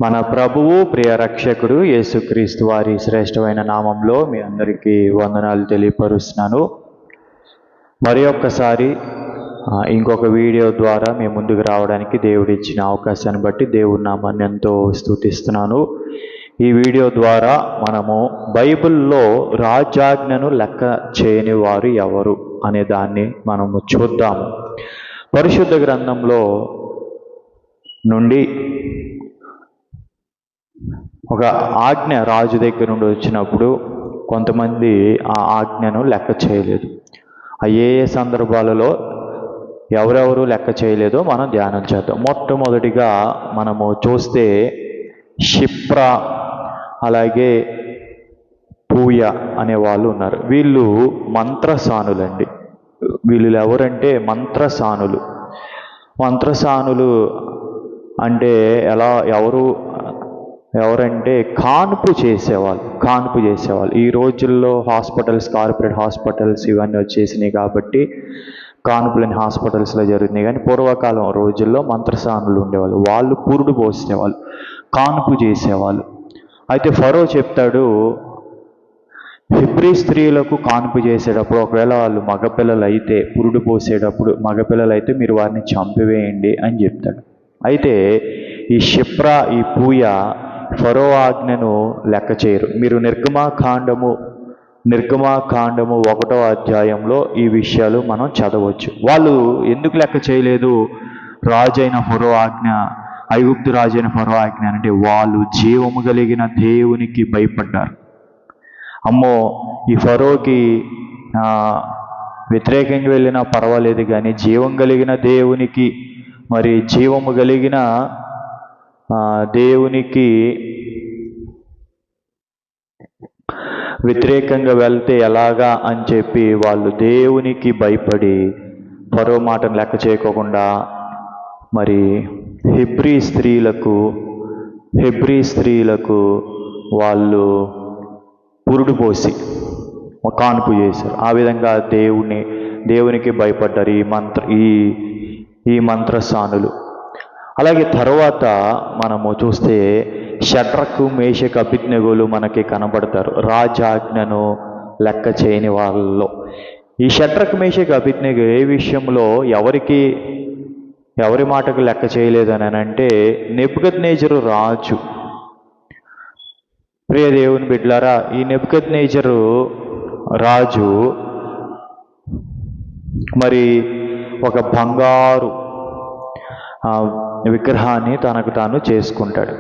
మన ప్రభువు ప్రియ రక్షకుడు యేసుక్రీస్తు వారి శ్రేష్టమైన నామంలో మీ అందరికీ వందనాలు తెలియపరుస్తున్నాను. మరి ఒక్కసారి ఇంకొక వీడియో ద్వారా మీ ముందుకు రావడానికి దేవుడు ఇచ్చిన అవకాశాన్ని బట్టి దేవుడి నామాన్ని ఎంతో స్తుతిస్తున్నాను. ఈ వీడియో ద్వారా మనము బైబిల్లో రాజాజ్ఞను లెక్క చేయని వారు ఎవరు అనే దాన్ని మనము చూద్దాము. పరిశుద్ధ గ్రంథంలో నుండి ఒక ఆజ్ఞ రాజు దగ్గర నుండి వచ్చినప్పుడు కొంతమంది ఆ ఆజ్ఞను లెక్క చేయలేదు. ఏ సందర్భాలలో ఎవరెవరు లెక్క చేయలేదో మనం ధ్యానం చేద్దాం. మొట్టమొదటిగా మనము చూస్తే షిప్రా అలాగే పూయ అనే వాళ్ళు ఉన్నారు. వీళ్ళు మంత్రసానులండి. వీళ్ళు ఎవరంటే మంత్రసానులు అంటే ఎవరంటే కాన్పు చేసేవాళ్ళు. ఈ రోజుల్లో హాస్పిటల్స్, కార్పొరేట్ హాస్పిటల్స్ ఇవన్నీ వచ్చేసినాయి కాబట్టి కాన్పులని హాస్పిటల్స్లో జరుగుతున్నాయి. కానీ పూర్వకాలం రోజుల్లో మంత్రసానులు ఉండేవాళ్ళు. వాళ్ళు పురుడు పోసేవాళ్ళు, కాన్పు చేసేవాళ్ళు. అయితే ఫరో చెప్తాడు, హెబ్రీ స్త్రీలకు కాన్పు చేసేటప్పుడు ఒకవేళ వాళ్ళు మగపిల్లలు అయితే, పురుడు పోసేటప్పుడు మగపిల్లలు అయితే మీరు వారిని చంపివేయండి అని చెప్తాడు. అయితే ఈ షిప్రా, ఈ పూయ ఫరో ఆజ్ఞను లెక్క చేయరు. మీరు నిర్గమాకాండము 1వ అధ్యాయంలో ఈ విషయాలు మనం చదవచ్చు. వాళ్ళు ఎందుకు లెక్క చేయలేదు? రాజైన ఫరో ఆజ్ఞ, ఐగుప్తు రాజైన ఫరో ఆజ్ఞ అంటే వాళ్ళు జీవము కలిగిన దేవునికి భయపడ్డారు. అమ్మో, ఈ ఫరోకి వ్యతిరేకంగా వెళ్ళినా పర్వాలేదు, కానీ జీవం కలిగిన దేవునికి, మరి జీవము కలిగిన దేవునికి వ్యతిరేకంగా వెళ్తే ఎలాగా అని చెప్పి వాళ్ళు దేవునికి భయపడి ఫరో మాటను లెక్క చేయకోకుండా మరి హెబ్రీ స్త్రీలకు వాళ్ళు పురుడు పోసి కాన్పు చేశారు. ఆ విధంగా దేవునికి భయపడ్డారు ఈ మంత్రసానులు. అలాగే తర్వాత మనము చూస్తే షడ్రకు, మేషకు, అబేద్నెగోలు మనకి కనబడతారు రాజాజ్ఞను లెక్క చేయని వాళ్ళలో. ఈ షడ్రకు, మేషకు, అబేద్నెగో ఏ విషయంలో ఎవరి మాటకు లెక్క చేయలేదని అంటే, నెబుకద్నెజరు రాజు, ప్రియ దేవుని బిడ్డలారా, ఈ నెబుకద్నెజరు రాజు మరి ఒక బంగారు విగ్రహాన్ని తనకు తాను చేసుకుంటాడు.